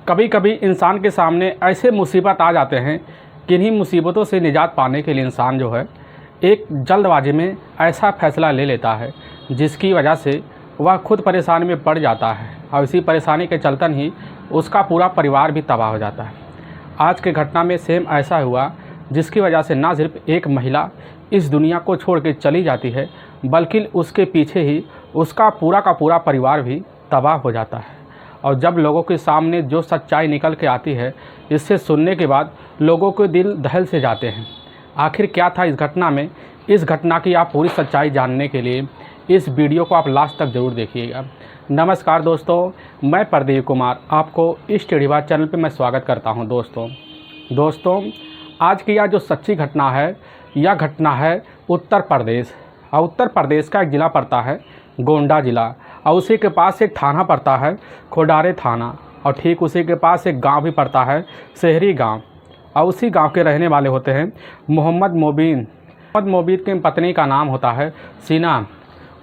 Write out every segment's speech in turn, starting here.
कभी कभी इंसान के सामने ऐसे मुसीबत आ जाते हैं कि इन्हीं मुसीबतों से निजात पाने के लिए इंसान जो है एक जल्दबाजी में ऐसा फ़ैसला ले लेता है जिसकी वजह से वह खुद परेशानी में पड़ जाता है और इसी परेशानी के चलतन ही उसका पूरा परिवार भी तबाह हो जाता है। आज के घटना में सेम ऐसा हुआ जिसकी वजह से ना सिर्फ एक महिला इस दुनिया को छोड़ के चली जाती है बल्कि उसके पीछे ही उसका पूरा का पूरा परिवार भी तबाह हो जाता है। और जब लोगों के सामने जो सच्चाई निकल के आती है इससे सुनने के बाद लोगों के दिल दहल से जाते हैं। आखिर क्या था इस घटना में, इस घटना की आप पूरी सच्चाई जानने के लिए इस वीडियो को आप लास्ट तक ज़रूर देखिएगा। नमस्कार दोस्तों, मैं प्रदीप कुमार आपको इस टेढ़ीबाज चैनल पे मैं स्वागत करता हूं। दोस्तों आज की यह जो सच्ची घटना है यह घटना है उत्तर प्रदेश। और उत्तर प्रदेश का एक ज़िला पड़ता है गोंडा ज़िला और उसी के पास एक थाना पड़ता है खोडारे थाना और ठीक उसी के पास एक गांव भी पड़ता है शहरी गांव। और उसी गांव के रहने वाले होते हैं मोहम्मद मोबीन की पत्नी का नाम होता है सीना।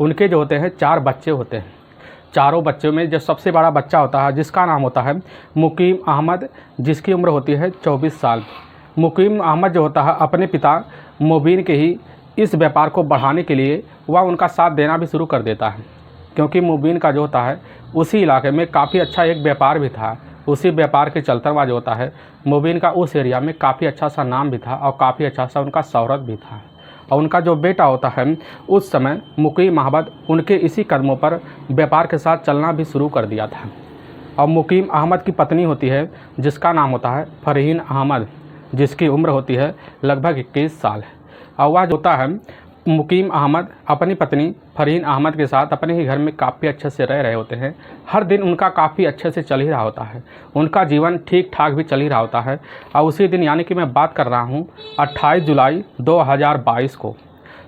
उनके जो होते हैं 4 बच्चे होते हैं। चारों बच्चों में जो सबसे बड़ा बच्चा होता है जिसका नाम होता है मुकीम अहमद, जिसकी उम्र होती है 24 साल। मुकीम अहमद जो होता है अपने पिता मोबीन के ही इस व्यापार को बढ़ाने के लिए वह उनका साथ देना भी शुरू कर देता है, क्योंकि मुबीन का जो होता है उसी इलाके में काफ़ी अच्छा एक व्यापार भी था। उसी व्यापार के चलते हुआ जो होता है मुबीन का उस एरिया में काफ़ी अच्छा सा नाम भी था और काफ़ी अच्छा सा उनका शोहरत भी था। और उनका जो बेटा होता है उस समय मुकीम अहमद उनके इसी कदमों पर व्यापार के साथ चलना भी शुरू कर दिया था। और मुकीम अहमद की पत्नी होती है जिसका नाम होता है फरहीन अहमद, जिसकी उम्र होती है लगभग 21 साल। और वह जो होता है मुकीम अहमद अपनी पत्नी फरहीन अहमद के साथ अपने ही घर में काफ़ी अच्छे से रह रहे होते हैं। हर दिन उनका काफ़ी अच्छे से चल ही रहा होता है, उनका जीवन ठीक ठाक भी चल ही रहा होता है। और उसी दिन यानी कि मैं बात कर रहा हूँ 28 जुलाई 2022 को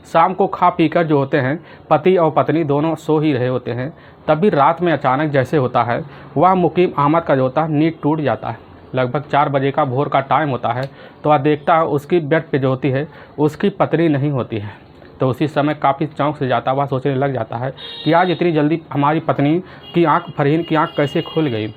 शाम को खा पी कर जो होते हैं पति और पत्नी दोनों सो ही रहे होते हैं। तभी रात में अचानक जैसे होता है वह मुकीम अहमद का जो होता है नींद टूट जाता है। लगभग 4 बजे का भोर का टाइम होता है तो वह देखता है उसकी बेड पे जो होती है उसकी पत्नी नहीं होती है। तो उसी समय काफ़ी चौंक से जाता है, वह सोचने लग जाता है कि आज इतनी जल्दी हमारी पत्नी की आंख, फरहीन की आंख कैसे खुल गई।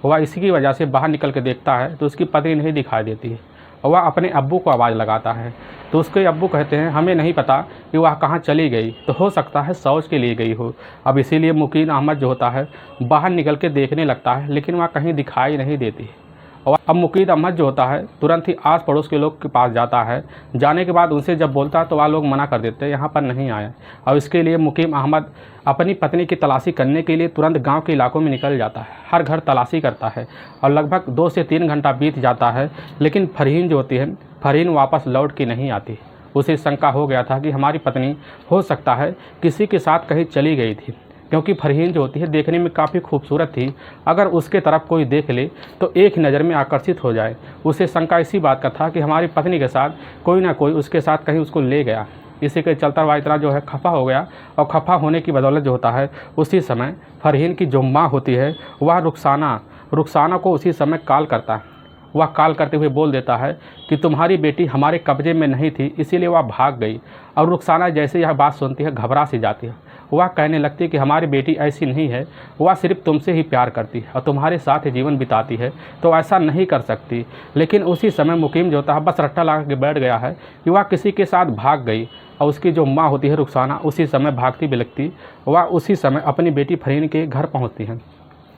वह इसी की वजह से बाहर निकल के देखता है तो उसकी पत्नी नहीं दिखाई देती है। और वह अपने अब्बू को आवाज़ लगाता है तो उसके अब्बू कहते हैं हमें नहीं पता कि वह कहाँ चली गई, तो हो सकता है शौच के लिए गई हो। अब इसीलिए मुकीम अहमद जो होता है बाहर निकल के देखने लगता है लेकिन वह कहीं दिखाई नहीं देती है। और अब मुकीम अहमद जो होता है तुरंत ही आस पड़ोस के लोग के पास जाता है। जाने के बाद उनसे जब बोलता है तो वह लोग मना कर देते हैं, यहाँ पर नहीं आए। और इसके लिए मुकीम अहमद अपनी पत्नी की तलाशी करने के लिए तुरंत गांव के इलाकों में निकल जाता है। हर घर तलाशी करता है और लगभग 2 से 3 घंटा बीत जाता है लेकिन फरहीन जो होती है फरहीन वापस लौट के नहीं आती। उसे शंका हो गया था कि हमारी पत्नी हो सकता है किसी के साथ कहीं चली गई थी, क्योंकि फरहीन जो होती है देखने में काफ़ी खूबसूरत थी। अगर उसके तरफ कोई देख ले तो एक नज़र में आकर्षित हो जाए। उसे शंका इसी बात का था कि हमारी पत्नी के साथ कोई ना कोई उसके साथ कहीं उसको ले गया। इसी के चलता वह इतना जो है खफा हो गया और खफा होने की बदौलत जो होता है उसी समय फरहीन की जो माँ होती है वह रुखसाना को उसी समय कॉल करता है। वह कॉल करते हुए बोल देता है कि तुम्हारी बेटी हमारे कब्जे में नहीं थी इसीलिए वह भाग गई। और रुखसाना जैसे यह बात सुनती है घबरा सी जाती है। वह कहने लगती है कि हमारी बेटी ऐसी नहीं है, वह सिर्फ तुमसे ही प्यार करती है और तुम्हारे साथ ही जीवन बिताती है, तो ऐसा नहीं कर सकती। लेकिन उसी समय मुकीम जो होता है बस रट्टा लगा के बैठ गया है कि वह किसी के साथ भाग गई। और उसकी जो माँ होती है रुखसाना उसी समय भागती बिलखती वह उसी समय अपनी बेटी फरहीन के घर पहुँचती है।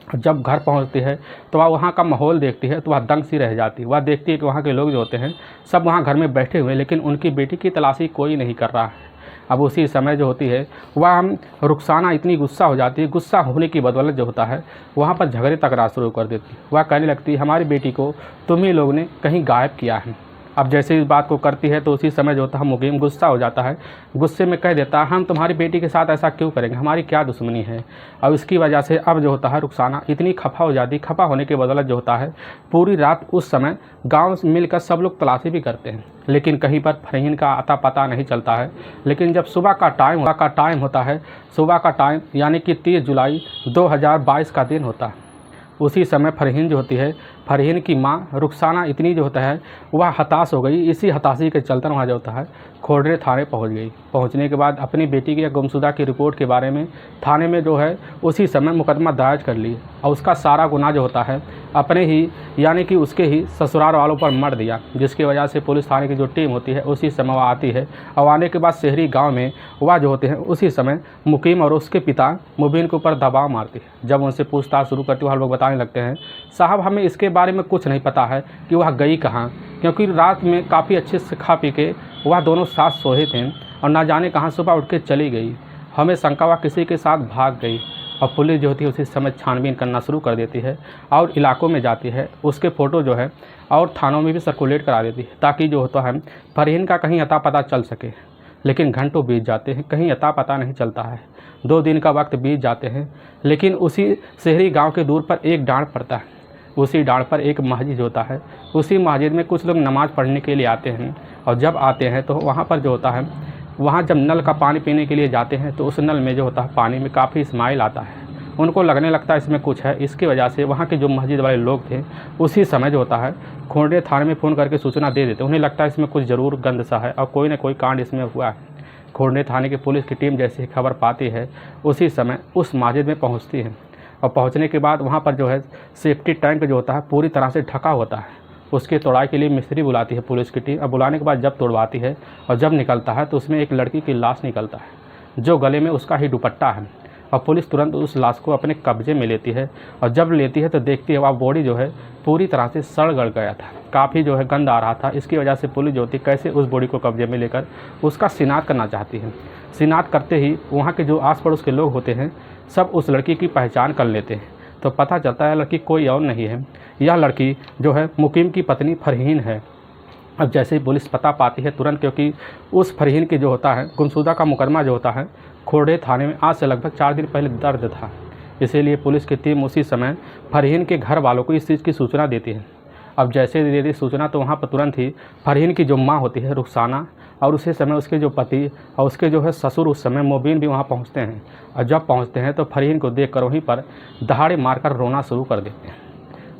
जब घर पहुंचती है तो वह वहाँ का माहौल देखती है तो वह दंग सी रह जाती है। वह देखती है कि वहाँ के लोग जो होते हैं सब वहाँ घर में बैठे हुए लेकिन उनकी बेटी की तलाशी कोई नहीं कर रहा है। अब उसी समय जो होती है वह रुखसाना इतनी गुस्सा हो जाती है, गुस्सा होने की बदौलत जो होता है वहाँ पर झगड़े तकरार शुरू कर देती है। वह कहने लगती है हमारी बेटी को तुम ही लोग ने कहीं गायब किया है। अब जैसे इस बात को करती है तो उसी समय जो होता है मुकीम गुस्सा हो जाता है। गुस्से में कह देता है हम तुम्हारी बेटी के साथ ऐसा क्यों करेंगे, हमारी क्या दुश्मनी है। और इसकी वजह से अब जो होता है रुखसाना इतनी खफा हो जाती है। खफा होने की बदौलत जो होता है पूरी रात उस समय गांव मिलकर सब लोग तलाशी भी करते हैं लेकिन कहीं पर फरहीन का अता पता नहीं चलता है। लेकिन जब सुबह का टाइम होता है, सुबह का टाइम यानी कि 30 जुलाई 2022 का दिन होता है, उसी समय फरहीन जो होती है फरहीन की माँ रुखसाना इतनी जो होता है वह हताश हो गई। इसी हताशी के चलते वहाँ जो होता है खोडरे थाने पहुँच गई। पहुंचने के बाद अपनी बेटी की या गुमशुदा की रिपोर्ट के बारे में थाने में जो है उसी समय मुकदमा दर्ज कर ली और उसका सारा गुनाह जो होता है अपने ही यानी कि उसके ही ससुराल वालों पर मर दिया, जिसकी वजह से पुलिस थाने की जो टीम होती है उसी समय वह आती है और आने के बाद शहरी गांव में वह जो होते हैं उसी समय मुकीम और उसके पिता मुबीन के ऊपर दबाव मारती है। जब उनसे पूछताछ शुरू करती है वह लोग बताने लगते हैं, साहब हमें इसके बारे में कुछ नहीं पता है कि वह गई कहाँ, क्योंकि रात में काफ़ी अच्छे से खा पी के वह दोनों साथ सोए थे और ना जाने कहाँ सुबह उठ के चली गई। हमें शंका वह किसी के साथ भाग गई और पुलिस जो होती है उसी समय छानबीन करना शुरू कर देती है और इलाकों में जाती है, उसके फ़ोटो जो है और थानों में भी सर्कुलेट करा देती है ताकि जो होता है फरहीन का कहीं अता पता चल सके। लेकिन घंटों बीत जाते हैं, कहीं अता पता नहीं चलता है। 2 दिन का वक्त बीत जाते हैं, लेकिन उसी शहरी गाँव के दूर पर एक डांड पड़ता है। उसी डांड पर एक मस्जिद होता है, उसी मस्जिद में कुछ लोग नमाज़ पढ़ने के लिए आते हैं और जब आते हैं तो वहाँ पर जो होता है वहाँ जब नल का पानी पीने के लिए जाते हैं तो उस नल में जो होता है पानी में काफ़ी स्माइल आता है। उनको लगने लगता है इसमें कुछ है। इसकी वजह से वहाँ के जो मस्जिद वाले लोग थे उसी समय जो होता है खोंडे थाने में फ़ोन करके सूचना दे देते। उन्हें लगता है इसमें कुछ ज़रूर गंद सा है और कोई ना कोई कांड इसमें हुआ है। खोंडे थाने की पुलिस की टीम जैसे ही खबर पाती है उसी समय उस मस्जिद में पहुँचती है और पहुँचने के बाद वहाँ पर जो है सेफ्टी टैंक जो होता है पूरी तरह से ढका होता है। उसकी तोड़ाई के लिए मिस्त्री बुलाती है पुलिस की टीम और बुलाने के बाद जब तोड़वाती है और जब निकलता है तो उसमें एक लड़की की लाश निकलता है जो गले में उसका ही दुपट्टा है और पुलिस तुरंत उस लाश को अपने कब्जे में लेती है और जब लेती है तो देखती है वह बॉडी जो है पूरी तरह से सड़ गल गया था, काफ़ी जो है गंद आ रहा था। इसकी वजह से पुलिस जो होती कैसे उस बॉडी को कब्जे में लेकर उसका शिनाख्त करना चाहती है। शिनाख्त करते ही वहाँ के जो आस पड़ोस के लोग होते हैं सब उस लड़की की पहचान कर लेते हैं तो पता चलता है लड़की कोई और नहीं है, यह लड़की जो है मुकीम की पत्नी फरहीन है। अब जैसे ही पुलिस पता पाती है तुरंत, क्योंकि उस फरहीन की जो होता है गुमशुदा का मुकदमा जो होता है खोड़े थाने में आज से लगभग 4 दिन पहले दर्ज था, इसीलिए पुलिस की टीम उसी समय फरहीन के घर वालों को इस चीज़ की सूचना देती है। अब जैसे दे दी सूचना तो वहाँ पर तुरंत ही फरहीन की जो माँ होती है रुखसाना और उसी समय उसके जो पति और उसके जो है ससुर उस समय मुबीन भी वहाँ पहुँचते हैं और जब पहुँचते हैं तो फरहीन को देखकर वहीं पर दहाड़े मारकर रोना शुरू कर देते हैं।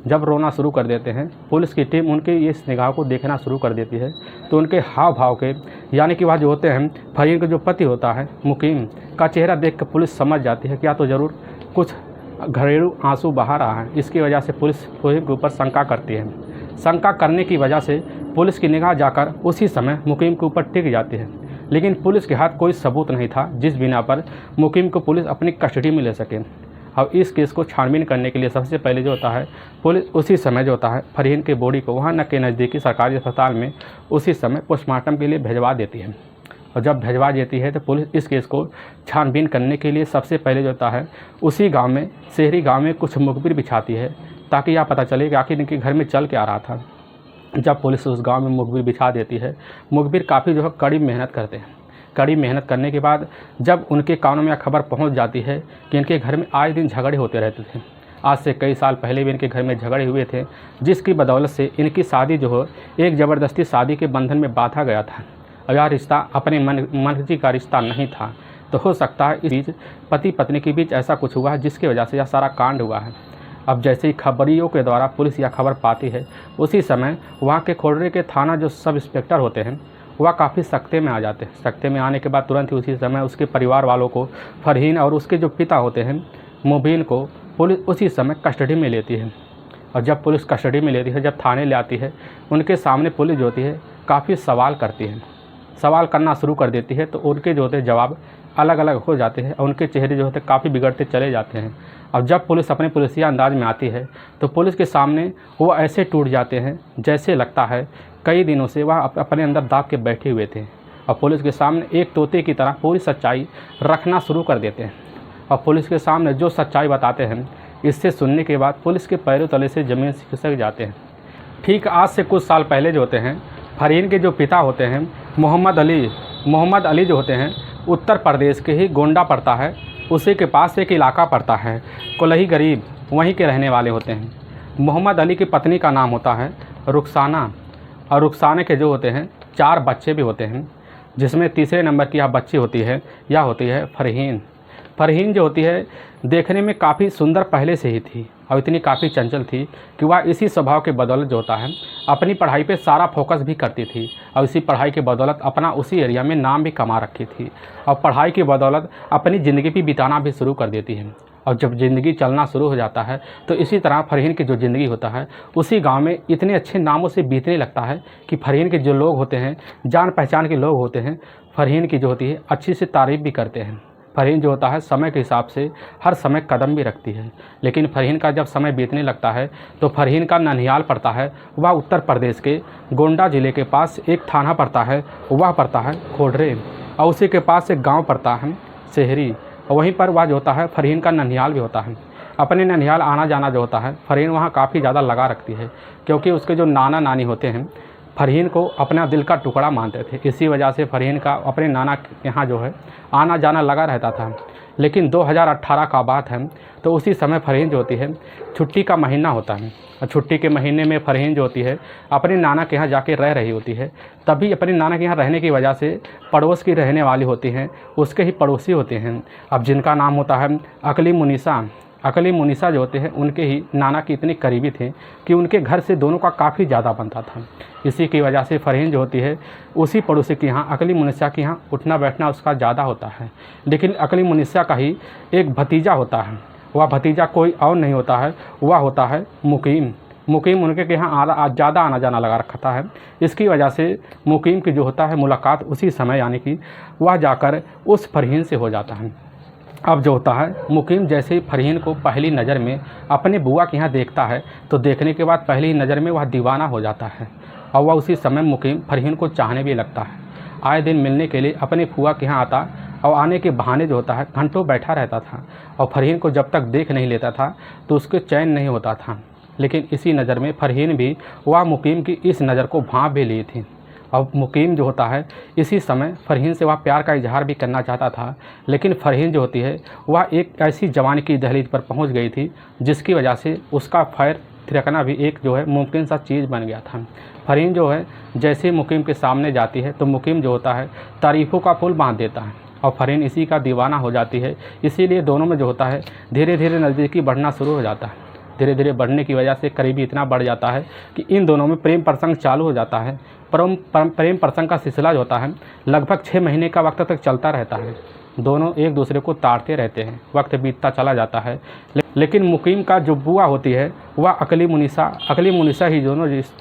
जब रोना शुरू कर देते हैं पुलिस की टीम उनके इस निगाह को देखना शुरू कर देती है तो उनके हाव भाव के यानी कि वह जो होते हैं फरहीन का जो पति होता है मुकीम का चेहरा देख कर पुलिस समझ जाती है क्या तो ज़रूर कुछ घरेलू आंसू बहा रहा है। इसकी वजह से पुलिस फरहीन के ऊपर शंका करती है। शंका करने की वजह से पुलिस की निगाह जाकर उसी समय मुकीम के ऊपर टिक जाती है, लेकिन पुलिस के हाथ कोई सबूत नहीं था जिस बिना पर मुकीम को पुलिस अपनी कस्टडी में ले सके। अब इस केस को छानबीन करने के लिए सबसे पहले जो होता है पुलिस उसी समय जो होता है फरहीन के बॉडी को वहाँ के नज़दीकी सरकारी अस्पताल में उसी समय पोस्टमार्टम के लिए भिजवा देती है और जब भिजवा देती है तो पुलिस इस केस को छानबीन करने के लिए सबसे पहले जो होता है उसी गांव में शहरी गांव में कुछ मुखबिर बिछाती है ताकि यह पता चले कि आखिर इनके घर में चल के आ रहा था। जब पुलिस उस गांव में मुखबिर बिछा देती है, मुखबिर काफ़ी जो है कड़ी मेहनत करते हैं। कड़ी मेहनत करने के बाद जब उनके कानों में यह खबर पहुंच जाती है कि इनके घर में आए दिन झगड़े होते रहते थे, आज से कई साल पहले भी इनके घर में झगड़े हुए थे जिसकी बदौलत से इनकी शादी जो हो एक ज़बरदस्ती शादी के बंधन में बांधा गया था और यह रिश्ता अपने मर्जी का रिश्ता नहीं था। तो हो सकता है इस बीच पति पत्नी के बीच ऐसा कुछ हुआ है जिसकी वजह से यह सारा कांड हुआ है। अब जैसे ही खबरियों के द्वारा पुलिस यह खबर पाती है उसी समय वहाँ के खोड़े के थाना जो सब इंस्पेक्टर होते हैं वह काफ़ी सख्ते में आ जाते हैं। सख्ते में आने के बाद तुरंत ही उसी समय उसके परिवार वालों को फरहीन और उसके जो पिता होते हैं मुबीन को पुलिस उसी समय कस्टडी में लेती है और जब पुलिस कस्टडी में लेती है, जब थाने ले आती है, उनके सामने पुलिस जो होती है काफ़ी सवाल करती है, सवाल करना शुरू कर देती है तो उनके जो होते हैं जवाब अलग अलग हो जाते हैं और उनके चेहरे जो होते हैं काफ़ी बिगड़ते चले जाते हैं। और जब पुलिस अपने पुलिसिया अंदाज में आती है तो पुलिस के सामने वो ऐसे टूट जाते हैं जैसे लगता है कई दिनों से वह अपने अंदर दाग के बैठे हुए थे और पुलिस के सामने एक तोते की तरह पूरी सच्चाई रखना शुरू कर देते हैं और पुलिस के सामने जो सच्चाई बताते हैं इससे सुनने के बाद पुलिस के पैरों तले से ज़मीन से खिसक जाते हैं। ठीक आज से कुछ साल पहले जो होते हैं फरहीन के जो पिता होते हैं मोहम्मद अली जो होते हैं उत्तर प्रदेश के ही गोंडा पड़ता है, उसी के पास एक इलाका पड़ता है कोलही गरीब, वहीं के रहने वाले होते हैं। मोहम्मद अली की पत्नी का नाम होता है रुखसाना और रुखसाना के जो होते हैं 4 बच्चे भी होते हैं जिसमें तीसरे नंबर की यह बच्ची होती है, यह होती है फरहीन। फरहीन जो होती है देखने में काफ़ी सुंदर पहले से ही थी और इतनी काफ़ी चंचल थी कि वह इसी स्वभाव के बदौलत जो होता है अपनी पढ़ाई पे सारा फोकस भी करती थी और इसी पढ़ाई के बदौलत अपना उसी एरिया में नाम भी कमा रखी थी और पढ़ाई की बदौलत अपनी ज़िंदगी भी बिताना भी शुरू कर देती है। और जब ज़िंदगी चलना शुरू हो जाता है तो इसी तरह फरहीन की जो ज़िंदगी होता है उसी गांव में इतने अच्छे नामों से बीतने लगता है कि फरहीन के जो लोग होते हैं, जान पहचान के लोग होते हैं, फरहीन की जो होती है अच्छी से तारीफ़ भी करते हैं। फरहीन जो होता है समय के हिसाब से हर समय कदम भी रखती है। लेकिन फरहीन का जब समय बीतने लगता है तो फरहीन का ननिहाल पड़ता है, वह उत्तर प्रदेश के गोंडा ज़िले के पास एक थाना पड़ता है, वह पड़ता है खोडरे, और उसी के पास एक गाँव पड़ता है शहरी, और वहीं पर वह जो होता है फरहीन का ननिहाल भी होता है। अपने ननिहाल आना जाना जो होता है फरहीन वहाँ काफ़ी ज़्यादा लगा रखती है, क्योंकि उसके जो नाना नानी होते हैं फरहीन को अपना दिल का टुकड़ा मानते थे। इसी वजह से फरहीन का अपने नाना के यहाँ जो है आना जाना लगा रहता था। लेकिन 2018 का बात है तो उसी समय फरहीन जो होती है छुट्टी का महीना होता है, और छुट्टी के महीने में फरहीन जो होती है अपने नाना के यहाँ जाके रह रही होती है। तभी अपने नाना के यहाँ रहने की वजह से पड़ोस की रहने वाली होती हैं, उसके ही पड़ोसी होते हैं, अब जिनका नाम होता है अकली मुनीसा। अकली मुनीसा जो होते हैं उनके ही नाना की इतनी करीबी थे कि उनके घर से दोनों का काफ़ी ज़्यादा बनता था। इसी की वजह से फरहीन जो होती है उसी पड़ोसी के यहाँ अकली मुनीसा के यहाँ उठना बैठना उसका ज़्यादा होता है। लेकिन अकली मुनीसा का ही एक भतीजा होता है, वह भतीजा कोई और नहीं होता है, वह होता है मुकीम। मुकीम उनके के यहाँ ज़्यादा आना जाना लगा रखा है। इसकी वजह से मुकीम की जो होता है मुलाकात उसी समय यानी कि वह जाकर उस फरहीन से हो जाता है। अब जो होता है मुकीम जैसे ही फरहीन को पहली नज़र में अपने बुआ के यहाँ देखता है तो देखने के बाद पहली नज़र में वह दीवाना हो जाता है, और वह उसी समय मुकीम फरहीन को चाहने भी लगता है। आए दिन मिलने के लिए अपने फुआ के यहाँ आता और आने के बहाने जो होता है घंटों बैठा रहता था, और फरहीन को जब तक देख नहीं लेता था तो उसके चैन नहीं होता था। लेकिन इसी नज़र में फरहीन भी वह मुकीम की इस नज़र को भांप भी ली थी। अब मुकीम जो होता है इसी समय फरहीन से वह प्यार का इजहार भी करना चाहता था, लेकिन फरहीन जो होती है वह एक ऐसी जवानी की दहलीज पर पहुंच गई थी जिसकी वजह से उसका पैर थिरकना भी एक जो है मुमकिन सा चीज़ बन गया था। फरहीन जो है जैसे मुकीम के सामने जाती है तो मुकीम जो होता है तारीफ़ों का पुल बांध देता है, और फरहीन इसी का दीवाना हो जाती है। इसीलिए दोनों में जो होता है धीरे धीरे नज़दीकी बढ़ना शुरू हो जाता है। धीरे धीरे बढ़ने की वजह से करीबी इतना बढ़ जाता है कि इन दोनों में प्रेम प्रसंग चालू हो जाता है। प्रेम प्रसंग का सिलसिला जो होता है लगभग 6 महीने का वक्त तक चलता रहता है। दोनों एक दूसरे को ताड़ते रहते हैं, वक्त बीतता चला जाता है। लेकिन मुकीम का जो बुआ होती है वह अकली मुनीसा ही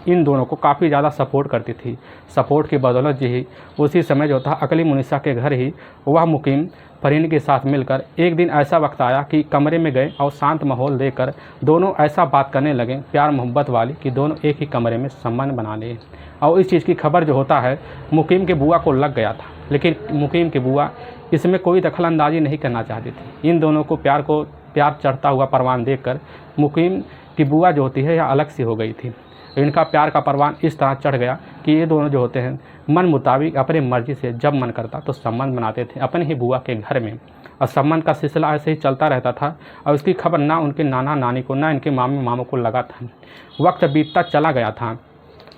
इन दोनों को काफ़ी ज़्यादा सपोर्ट करती थी। सपोर्ट की बदौलत जी ही उसी समय जो था अकली मुनीसा के घर ही वह मुकीम फरहीन के साथ मिलकर एक दिन ऐसा वक्त आया कि कमरे में गए और शांत माहौल देकर दोनों ऐसा बात करने लगे प्यार मोहब्बत वाली कि दोनों एक ही कमरे में संबंध बना लिए। और इस चीज़ की खबर जो होता है मुकीम के बुआ को लग गया था, लेकिन मुकीम की बुआ इसमें कोई दखल अंदाजी नहीं करना चाहती थी। इन दोनों को प्यार चढ़ता हुआ परवान देखकर मुकीम की बुआ जो होती है यह अलग सी हो गई थी। इनका प्यार का परवान इस तरह चढ़ गया कि ये दोनों जो होते हैं मन मुताबिक अपने मर्जी से जब मन करता तो संबंध बनाते थे अपने ही बुआ के घर में, और संबंध का सिलसिला ऐसे ही चलता रहता था। और उसकी खबर ना उनके नाना नानी को ना इनके मामों को लगा था। वक्त बीतता चला गया था,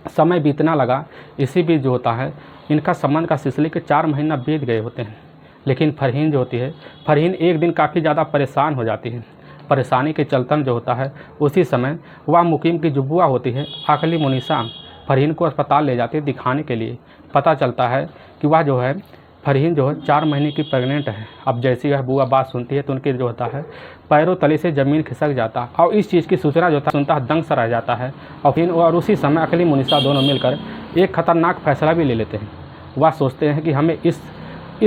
समय बीतना लगा। इसी बीच जो होता है इनका संबंध का सिलसिले के 4 महीना बीत गए होते हैं। लेकिन फरहीन जो होती है फरहीन एक दिन काफ़ी ज़्यादा परेशान हो जाती है। परेशानी के चलतन जो होता है उसी समय वह मुकीम की जो बुआ होती है अकली मुनीसा फरहीन को अस्पताल ले जाती है दिखाने के लिए। पता चलता है कि वह जो है फरहीन जो है 4 महीने की प्रेग्नेंट है। अब जैसी वह बुआ बात सुनती है तो उनके जो होता है पैरों तले से ज़मीन खिसक जाता, और इस चीज़ की सूचना जो सुनता है दंग सा रह जाता है। और उसी समय अकली मुनीसा दोनों मिलकर एक ख़तरनाक फैसला भी ले लेते हैं। वह सोचते हैं कि हमें इस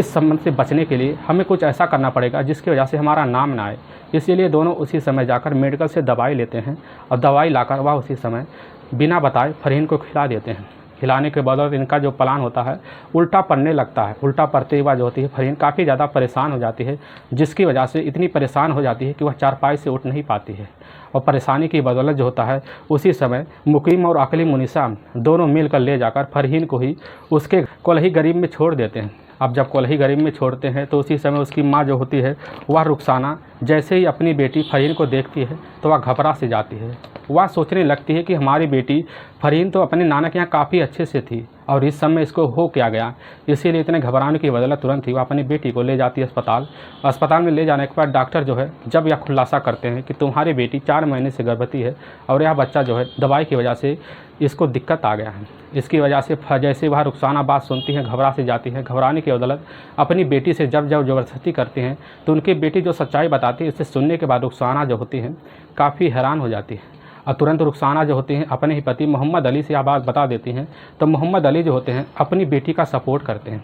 संबंध से बचने के लिए हमें कुछ ऐसा करना पड़ेगा जिसकी वजह से हमारा नाम ना आए। इसीलिए दोनों उसी समय जाकर मेडिकल से दवाई लेते हैं, और दवाई लाकर वह उसी समय बिना बताए फरहीन को खिला देते हैं। खिलाने के बाद इनका जो प्लान होता है उल्टा पड़ने लगता है। उल्टा पड़ते हुआ जो होती है फरहीन काफ़ी ज़्यादा परेशान हो जाती है, जिसकी वजह से इतनी परेशान हो जाती है कि वह चारपाई से उठ नहीं पाती है। और परेशानी की बदौलत जो होता है उसी समय मुकीम और अकली मुनीसा दोनों मिलकर ले जाकर फरहीन को ही उसके कोल्ही गरीब में छोड़ देते हैं। अब जब कोल्ही गरीब में छोड़ते हैं तो उसी समय उसकी माँ जो होती है वह रुखसाना जैसे ही अपनी बेटी फरहीन को देखती है तो वह घबरा से जाती है। वह सोचने लगती है कि हमारी बेटी फरहीन तो अपने नाना के यहाँ काफ़ी अच्छे से थी और इस समय इसको हो क्या गया। इसीलिए इतने घबराने की बदौलत तुरंत ही वह अपनी बेटी को ले जाती है अस्पताल। अस्पताल में ले जाने के बाद डॉक्टर जो है जब यह खुलासा करते हैं कि तुम्हारी बेटी 4 महीने से गर्भवती है और यह बच्चा जो है दवाई की वजह से इसको दिक्कत आ गया है। इसकी वजह से जैसे वह रुखसाना बात सुनती हैं घबरा से जाती है। घबराने की बदौलत अपनी बेटी से जब ज़बरदस्ती करती हैं तो उनकी बेटी जो सच्चाई बताती है, इसे सुनने के बाद रुखसाना जो होती हैं काफ़ी हैरान हो जाती है और तुरंत रुखसाना जो होती हैं अपने ही पति मोहम्मद अली से यह बात बता देती हैं। तो मोहम्मद अली जो होते हैं अपनी बेटी का सपोर्ट करते हैं।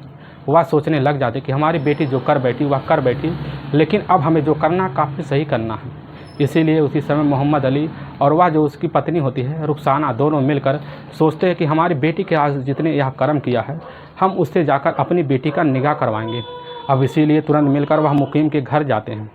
वह सोचने लग जाते कि हमारी बेटी जो कर बैठी वह कर बैठी, लेकिन अब हमें जो करना काफ़ी सही करना है। इसीलिए उसी समय मोहम्मद अली और वह जो उसकी पत्नी होती है रुखसाना दोनों मिलकर सोचते हैं कि हमारी बेटी के आज जितने यह कर्म किया है हम उससे जाकर अपनी बेटी का निकाह करवाएंगे। अब इसीलिए तुरंत मिलकर वह मुकीम के घर जाते हैं।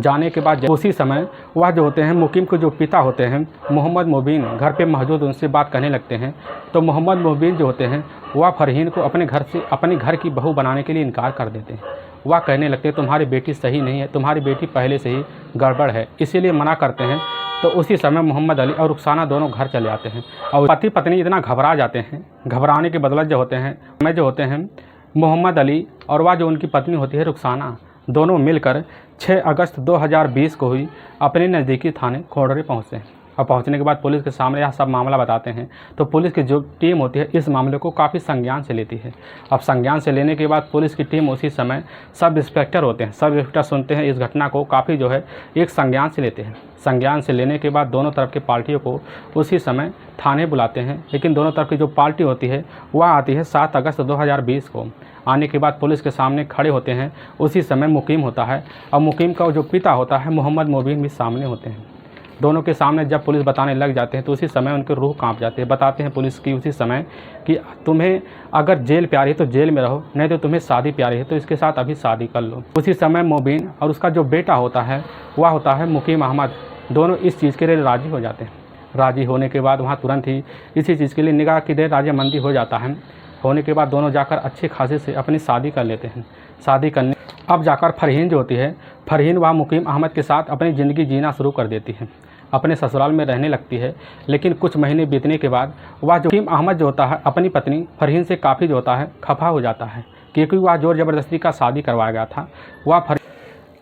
जाने के बाद उसी समय वह जो होते हैं मुकीम के जो पिता होते हैं मोहम्मद मुबीन घर पे मौजूद उनसे बात करने लगते हैं। तो मोहम्मद मुबीन जो होते हैं वह फरहीन को अपने घर की बहू बनाने के लिए इनकार कर देते हैं। वह कहने लगते हैं तुम्हारी बेटी सही नहीं है, तुम्हारी बेटी पहले से ही गड़बड़ है, इसीलिए मना करते हैं। तो उसी समय मोहम्मद अली और रुखसाना दोनों घर चले आते हैं और पति पत्नी इतना घबरा जाते हैं। घबराने के बदौलत जो होते हैं मोहम्मद अली और वह जो उनकी पत्नी होती है रुखसाना दोनों मिलकर 6 अगस्त 2020 को ही अपने नज़दीकी थाने खोड़रे पहुँचते हैं और पहुंचने के बाद पुलिस के सामने यह सब मामला बताते हैं। तो पुलिस की जो टीम होती है इस मामले को काफ़ी संज्ञान से लेती है। अब संज्ञान से लेने के बाद पुलिस की टीम उसी समय सब इंस्पेक्टर होते हैं, सब इंस्पेक्टर सुनते हैं इस घटना को काफ़ी जो है एक संज्ञान से लेते हैं। संज्ञान से लेने के बाद दोनों तरफ की पार्टियों को उसी समय थाने बुलाते हैं, लेकिन दोनों तरफ की जो पार्टी होती है वह आती है 7 अगस्त 2020 को। आने के बाद पुलिस के सामने खड़े होते हैं। उसी समय मुकीम होता है और मुकीम का जो पिता होता है मोहम्मद मुबीन भी सामने होते हैं। दोनों के सामने जब पुलिस बताने लग जाते हैं तो उसी समय उनके रूह कांप जाते हैं। बताते हैं पुलिस की उसी समय कि तुम्हें अगर जेल प्यारी है तो जेल में रहो, नहीं तो तुम्हें शादी प्यारी है तो इसके साथ अभी शादी कर लो। उसी समय मुबीन और उसका जो बेटा होता है वह होता है मुकीम अहमद, दोनों इस चीज़ के लिए राज़ी हो जाते हैं। राज़ी होने के बाद वहाँ तुरंत ही इसी चीज़ के लिए निकाह की देर राजामंदी हो जाता है। होने के बाद दोनों जाकर अच्छे खासे से अपनी शादी कर लेते हैं। शादी करने अब जाकर फरहीन जो होती है फरहीन वह मुकीम अहमद के साथ अपनी ज़िंदगी जीना शुरू कर देती है, अपने ससुराल में रहने लगती है। लेकिन कुछ महीने बीतने के बाद वह जो मुकीम अहमद जो होता है अपनी पत्नी फरहीन से काफ़ी जो होता है खफा हो जाता है, क्योंकि वह ज़ोर ज़बरदस्ती का शादी करवाया गया था।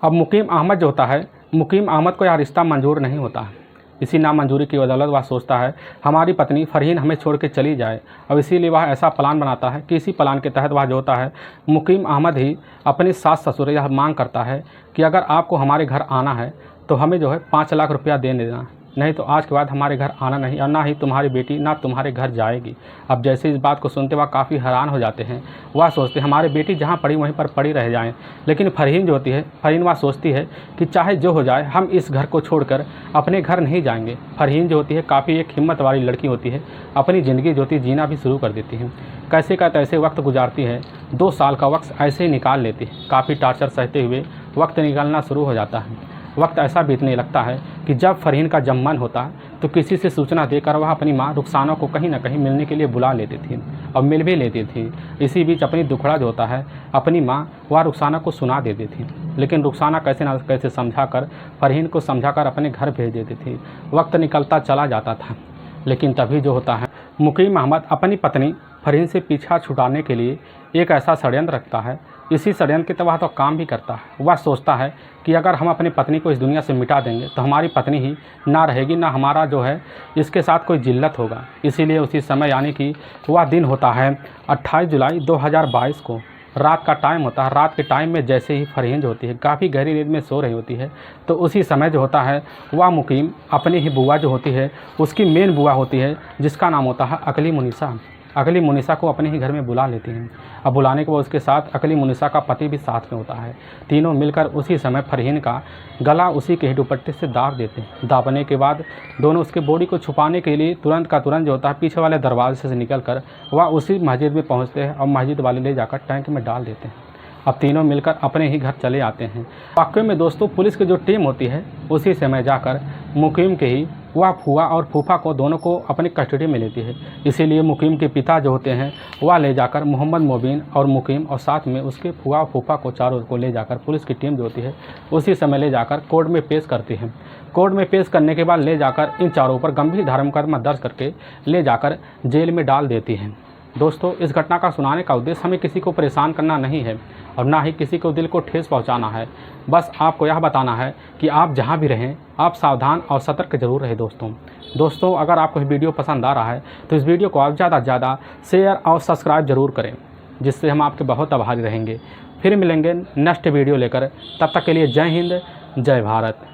अब मुकीम अहमद जो होता है मुकीम अहमद को यह रिश्ता मंजूर नहीं होता है। इसी नामंजूरी की बदौलत वह सोचता है हमारी पत्नी फरहीन हमें छोड़ के चली जाए, और इसीलिए वह ऐसा प्लान बनाता है कि इसी प्लान के तहत वह जो होता है मुकीम अहमद ही अपने सास ससुर यह मांग करता है कि अगर आपको हमारे घर आना है तो हमें जो है 5 लाख रुपया दे देना, नहीं तो आज के बाद हमारे घर आना नहीं और ना ही तुम्हारी बेटी ना तुम्हारे घर जाएगी। अब जैसे इस बात को सुनते वह काफ़ी हैरान हो जाते हैं। वह सोचते हमारी बेटी जहाँ पड़ी वहीं पर पड़ी रह जाएं। लेकिन फरहीन जो होती है फरहीन वह सोचती है कि चाहे जो हो जाए हम इस घर को छोड़कर अपने घर नहीं जाएंगे। फरहीन जो होती है काफ़ी एक हिम्मत वाली लड़की होती है, अपनी ज़िंदगी जो होती है जीना भी शुरू कर देती है। कैसे का तैसे वक्त गुजारती है, 2 साल का वक्त ऐसे ही निकाल लेती है। काफ़ी टार्चर सहते हुए वक्त निकलना शुरू हो जाता है। वक्त ऐसा बीतने लगता है कि जब फरहीन का जब मन होता है तो किसी से सूचना देकर वह अपनी माँ रुखसाना को कहीं ना कहीं मिलने के लिए बुला लेती थी और मिल भी लेती थी। इसी बीच अपनी दुखड़ा जो होता है अपनी माँ वह रुखसाना को सुना देती थी, लेकिन रुखसाना कैसे ना कैसे समझाकर फरहीन को समझाकर अपने घर भेज देती थी। वक्त निकलता चला जाता था, लेकिन तभी जो होता है मुकीम अहमद अपनी पत्नी फरहीन से पीछा छुड़ाने के लिए एक ऐसा षड्यंत्र रखता है। इसी षड्यंत्र के तहत वह तो काम भी करता है। वह सोचता है कि अगर हम अपनी पत्नी को इस दुनिया से मिटा देंगे तो हमारी पत्नी ही ना रहेगी, ना हमारा जो है इसके साथ कोई जिल्लत होगा। इसीलिए उसी समय यानी कि वह दिन होता है 28 जुलाई 2022 को, रात का टाइम होता है। रात के टाइम में जैसे ही फरहीन जो होती है काफ़ी गहरी नींद में सो रही होती है, तो उसी समय जो होता है वह मुकीम अपनी ही बुआ जो होती है उसकी मेन बुआ होती है जिसका नाम होता है अकली मुनीसा। अकली मुनीसा को अपने ही घर में बुला लेती हैं। अब बुलाने के बाद उसके साथ अकली मुनीसा का पति भी साथ में होता है। तीनों मिलकर उसी समय फरहीन का गला उसी के ही दुपट्टे से दाब देते हैं। दाबने के बाद दोनों उसके बॉडी को छुपाने के लिए तुरंत का तुरंत जो होता है पीछे वाले दरवाजे से निकलकर वह उसी मस्जिद में पहुंचते हैं और मस्जिद वाले ले जाकर टैंक में डाल देते हैं। अब तीनों मिलकर अपने ही घर चले आते हैं। वाकई में दोस्तों पुलिस की जो टीम होती है उसी समय जाकर मुकीम के ही वह फूआ और फूफा को दोनों को अपनी कस्टडी में लेती है। इसीलिए मुकीम के पिता जो होते हैं वह ले जाकर मोहम्मद मोबिन और मुकीम और साथ में उसके फूआ फूफा को चारों को ले जाकर पुलिस की टीम जो होती है उसी समय ले जाकर कोर्ट में पेश करती है। कोर्ट में पेश करने के बाद ले जाकर इन चारों पर गंभीर धारा मुकदमा दर्ज करके ले जाकर जेल में डाल देती हैं। दोस्तों, इस घटना का सुनाने का उद्देश्य हमें किसी को परेशान करना नहीं है और ना ही किसी को दिल को ठेस पहुंचाना है। बस आपको यह बताना है कि आप जहां भी रहें आप सावधान और सतर्क जरूर रहें। दोस्तों, अगर आपको वीडियो पसंद आ रहा है तो इस वीडियो को आप ज़्यादा से ज़्यादा शेयर और सब्सक्राइब जरूर करें, जिससे हम आपके बहुत आभारी रहेंगे। फिर मिलेंगे नेक्स्ट वीडियो लेकर, तब तक के लिए जय हिंद, जय भारत।